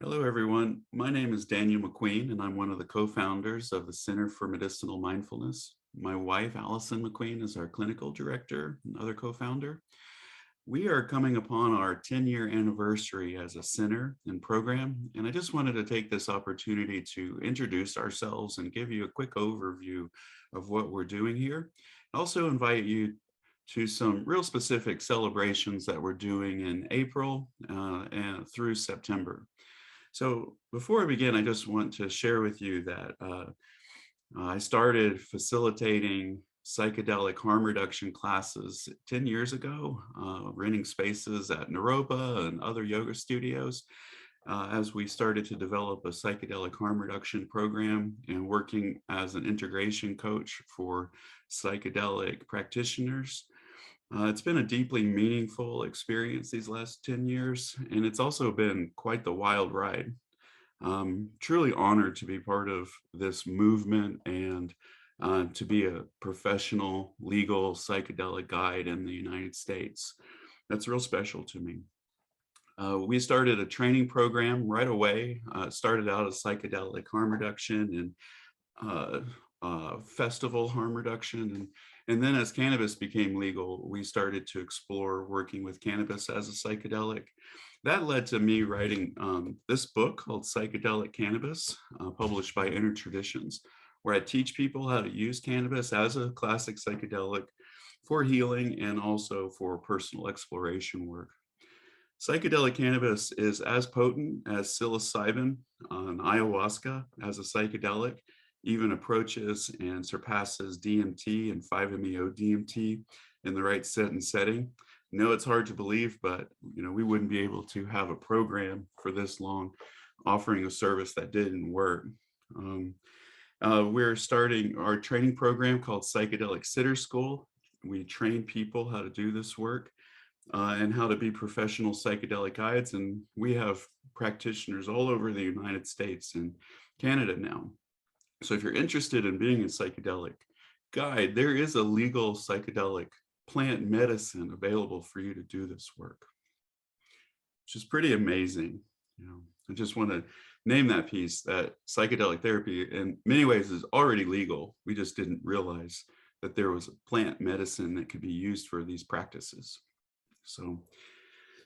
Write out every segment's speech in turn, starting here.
Hello, everyone. My name is Daniel McQueen, and I'm one of the co-founders of the Center for Medicinal Mindfulness. My wife, Allison McQueen, is our clinical director and other co-founder. We are coming upon our 10-year anniversary as a center and program, and I just wanted to take this opportunity to introduce ourselves and give you a quick overview of what we're doing here. I also invite you to some real specific celebrations that we're doing in April and through September. So before I begin, I just want to share with you that I started facilitating psychedelic harm reduction classes 10 years ago, renting spaces at Naropa and other yoga studios as we started to develop a psychedelic harm reduction program and working as an integration coach for psychedelic practitioners. It's been a deeply meaningful experience these last 10 years, and it's also been quite the wild ride. Truly honored to be part of this movement and to be a professional legal psychedelic guide in the United States. That's real special to me. We started a training program right away. Started out as psychedelic harm reduction and festival harm reduction. And then as cannabis became legal, we started to explore working with cannabis as a psychedelic. That led to me writing this book called Psychedelic Cannabis, published by Inner Traditions, where I teach people how to use cannabis as a classic psychedelic for healing and also for personal exploration work. Psychedelic cannabis is as potent as psilocybin and ayahuasca as a psychedelic, even approaches and surpasses DMT and 5-MeO-DMT in the right set and setting. I know it's hard to believe, but we wouldn't be able to have a program for this long offering a service that didn't work. We're starting our training program called Psychedelic Sitter School. We train people how to do this work and how to be professional psychedelic guides. And we have practitioners all over the United States and Canada now. So if you're interested in being a psychedelic guide, there is a legal psychedelic plant medicine available for you to do this work, which is pretty amazing. I just want to name that piece, that psychedelic therapy in many ways is already legal. We just didn't realize that there was a plant medicine that could be used for these practices.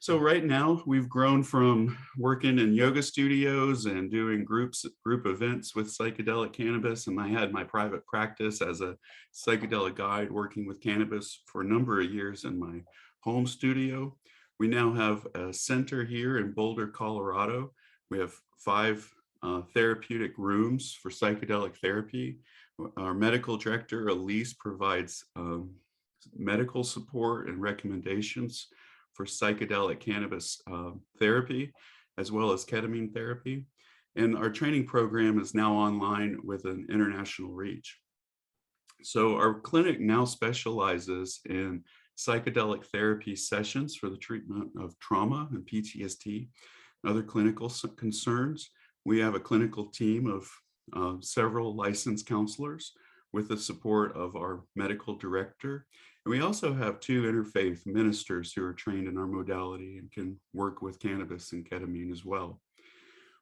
So right now we've grown from working in yoga studios and doing group events with psychedelic cannabis. And I had my private practice as a psychedelic guide working with cannabis for a number of years in my home studio. We now have a center here in Boulder, Colorado. We have 5 therapeutic rooms for psychedelic therapy. Our medical director, Elise, provides medical support and recommendations for psychedelic cannabis therapy, as well as ketamine therapy. And our training program is now online with an international reach. So our clinic now specializes in psychedelic therapy sessions for the treatment of trauma and PTSD and other clinical concerns. We have a clinical team of several licensed counselors with the support of our medical director. And we also have 2 interfaith ministers who are trained in our modality and can work with cannabis and ketamine as well.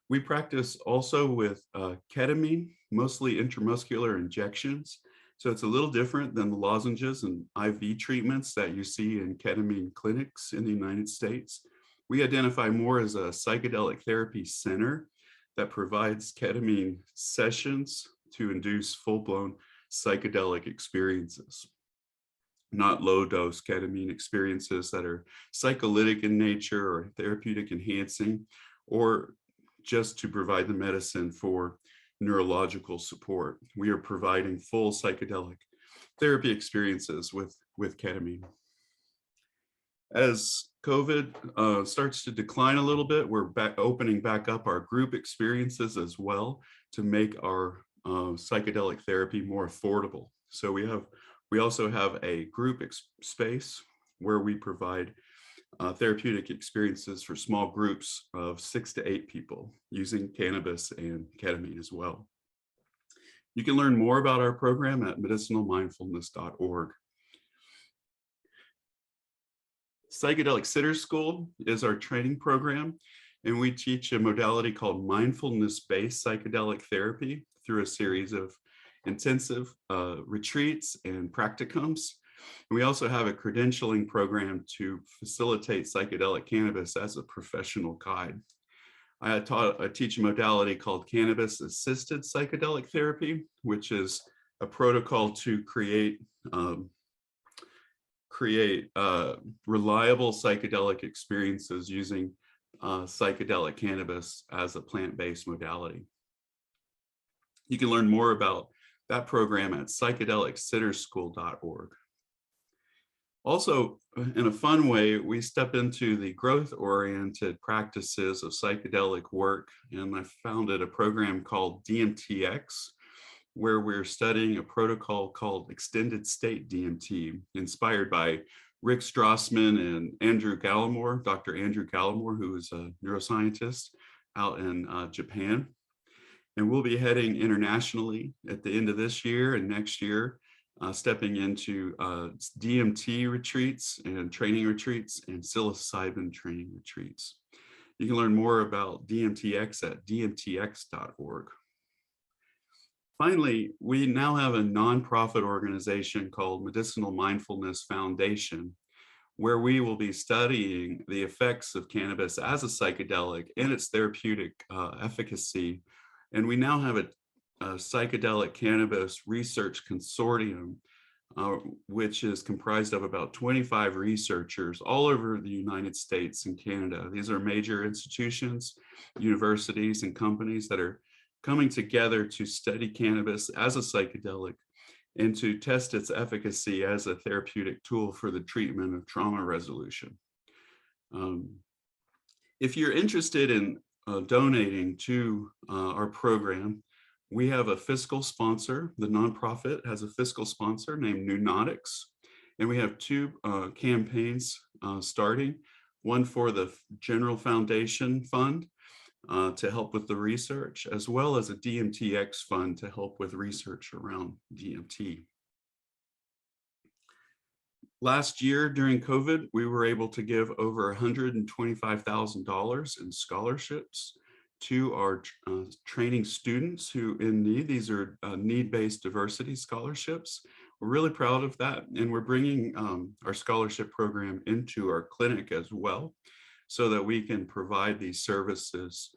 We practice also with ketamine, mostly intramuscular injections. So it's a little different than the lozenges and IV treatments that you see in ketamine clinics in the United States. We identify more as a psychedelic therapy center that provides ketamine sessions to induce full-blown psychedelic experiences, not low-dose ketamine experiences that are psycholytic in nature or therapeutic enhancing, or just to provide the medicine for neurological support. We are providing full psychedelic therapy experiences with ketamine. As COVID starts to decline a little bit, we're opening back up our group experiences as well to make our psychedelic therapy more affordable. So we also have a group space where we provide therapeutic experiences for small groups of 6 to 8 people using cannabis and ketamine as well. You can learn more about our program at medicinalmindfulness.org. Psychedelic Sitter School is our training program. And we teach a modality called mindfulness-based psychedelic therapy through a series of intensive retreats and practicums. And we also have a credentialing program to facilitate psychedelic cannabis as a professional guide. I teach a modality called Cannabis Assisted Psychedelic Therapy, which is a protocol to create reliable psychedelic experiences using psychedelic cannabis as a plant-based modality. You can learn more about that program at psychedelicitterschool.org. Also, in a fun way, we step into the growth-oriented practices of psychedelic work, and I founded a program called Dmtx, where we're studying a protocol called extended state DMT, inspired by Rick Strassman and Dr. Andrew Gallimore, who is a neuroscientist out in Japan. And we'll be heading internationally at the end of this year and next year, stepping into DMT retreats and training retreats and psilocybin training retreats. You can learn more about DMTX at dmtx.org. Finally, we now have a nonprofit organization called Medicinal Mindfulness Foundation, where we will be studying the effects of cannabis as a psychedelic and its therapeutic efficacy. And we now have a psychedelic cannabis research consortium, which is comprised of about 25 researchers all over the United States and Canada. These are major institutions, universities, and companies that are coming together to study cannabis as a psychedelic and to test its efficacy as a therapeutic tool for the treatment of trauma resolution. If you're interested in donating to our program, we have a fiscal sponsor. The nonprofit has a fiscal sponsor named Pneumatics, and we have two campaigns starting, one for the General Foundation Fund to help with the research, as well as a DMTX fund to help with research around DMT. Last year during COVID, we were able to give over $125,000 in scholarships to our training students who in need. These are need-based diversity scholarships. We're really proud of that, and we're bringing our scholarship program into our clinic as well, so that we can provide these services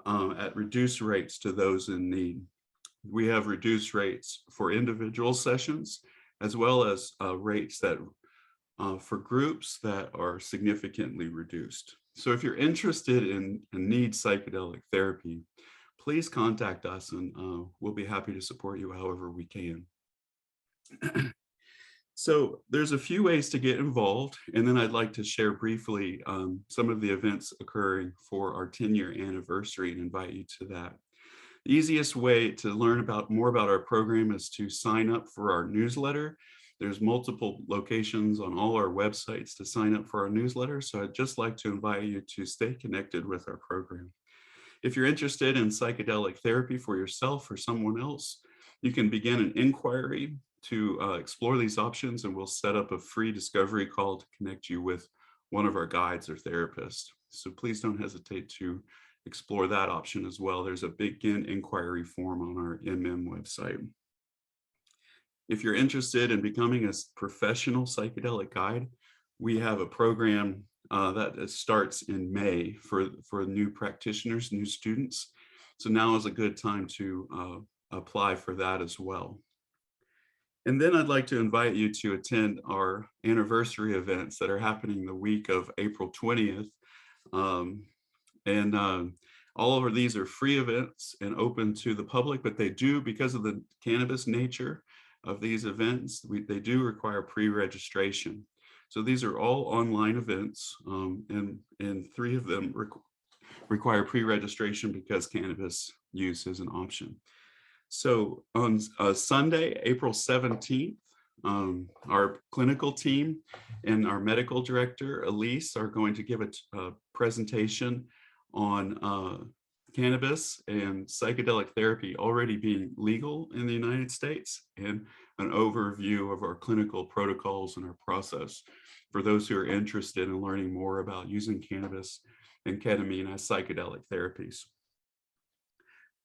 at reduced rates to those in need. We have reduced rates for individual sessions, as well as rates that for groups that are significantly reduced. So if you're interested in and need psychedelic therapy, please contact us and we'll be happy to support you however we can. So there's a few ways to get involved, and then I'd like to share briefly some of the events occurring for our 10-year anniversary and invite you to that. The easiest way to learn more about our program is to sign up for our newsletter. There's multiple locations on all our websites to sign up for our newsletter, so I'd just like to invite you to stay connected with our program. If you're interested in psychedelic therapy for yourself or someone else, you can begin an inquiry to explore these options, and we'll set up a free discovery call to connect you with one of our guides or therapists. So please don't hesitate to explore that option as well. There's a begin inquiry form on our MM website. If you're interested in becoming a professional psychedelic guide, we have a program that starts in May for new practitioners, new students. So now is a good time to apply for that as well. And then I'd like to invite you to attend our anniversary events that are happening the week of April 20th. All of these are free events and open to the public, but they do, because of the cannabis nature of these events, they do require pre-registration. So these are all online events, and 3 of them require pre-registration because cannabis use is an option. So on Sunday, April 17th, our clinical team and our medical director, Elise, are going to give a presentation on cannabis and psychedelic therapy already being legal in the United States, and an overview of our clinical protocols and our process for those who are interested in learning more about using cannabis and ketamine as psychedelic therapies.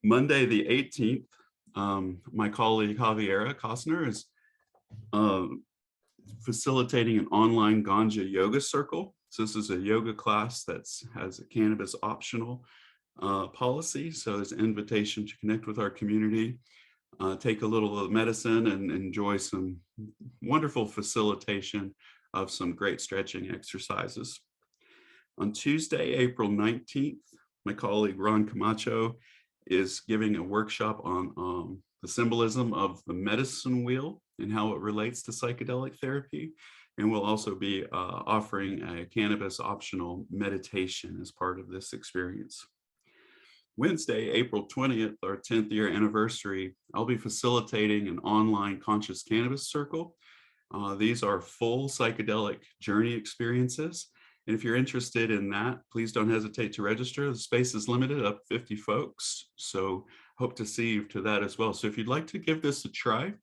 Monday the 18th, my colleague Javiera Costner is facilitating an online ganja yoga circle. So this is a yoga class that has a cannabis optional policy. So it's an invitation to connect with our community, take a little medicine, and enjoy some wonderful facilitation of some great stretching exercises. On Tuesday, April 19th, my colleague Ron Camacho is giving a workshop on the symbolism of the medicine wheel and how it relates to psychedelic therapy. And we'll also be offering a cannabis optional meditation as part of this experience. Wednesday, April 20th, our 10th year anniversary, I'll be facilitating an online conscious cannabis circle. These are full psychedelic journey experiences. And if you're interested in that, please don't hesitate to register. The space is limited, up 50 folks. So hope to see you to that as well. So if you'd like to give this a try,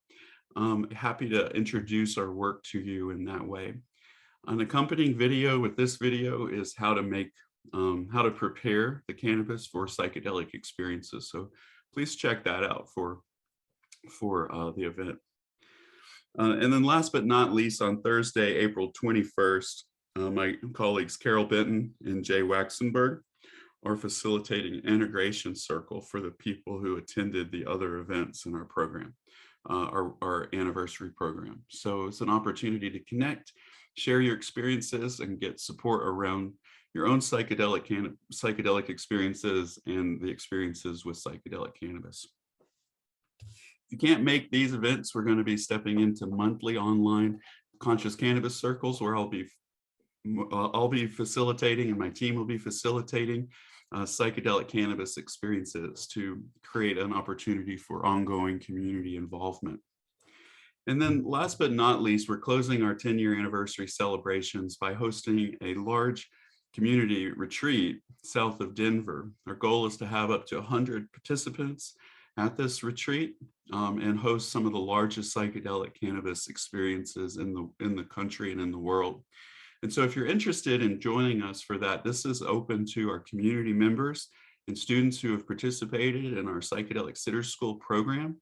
I'm happy to introduce our work to you in that way. An accompanying video with this video is how to prepare the cannabis for psychedelic experiences. So please check that out for the event. And then last but not least, on Thursday, April 21st, my colleagues Carol Benton and Jay Waxenberg are facilitating an integration circle for the people who attended the other events in our program, our anniversary program. So it's an opportunity to connect, share your experiences, and get support around your own psychedelic experiences and the experiences with psychedelic cannabis. If you can't make these events, we're going to be stepping into monthly online conscious cannabis circles where I'll be facilitating, and my team will be facilitating psychedelic cannabis experiences to create an opportunity for ongoing community involvement. And then last but not least, we're closing our 10-year anniversary celebrations by hosting a large community retreat south of Denver. Our goal is to have up to 100 participants at this retreat and host some of the largest psychedelic cannabis experiences in the country and in the world. And so if you're interested in joining us for that, this is open to our community members and students who have participated in our Psychedelic Sitter School program.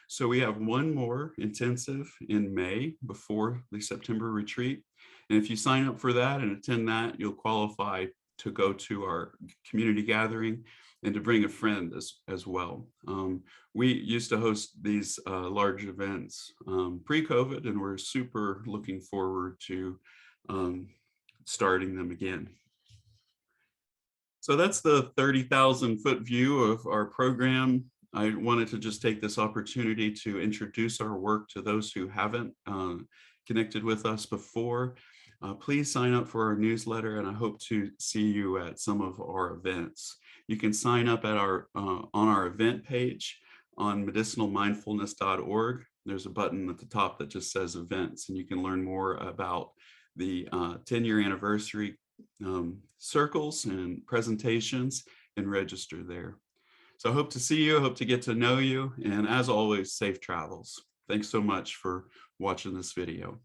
So we have one more intensive in May before the September retreat. And if you sign up for that and attend that, you'll qualify to go to our community gathering and to bring a friend as well. We used to host these large events pre-COVID, and we're super looking forward to starting them again. So that's the 30,000 foot view of our program. I wanted to just take this opportunity to introduce our work to those who haven't connected with us before. Please sign up for our newsletter, and I hope to see you at some of our events. You can sign up at on our event page on medicinalmindfulness.org. There's a button at the top that just says events, and you can learn more about the 10-year anniversary circles and presentations and register there. So I hope to see you, I hope to get to know you, and as always, safe travels. Thanks so much for watching this video.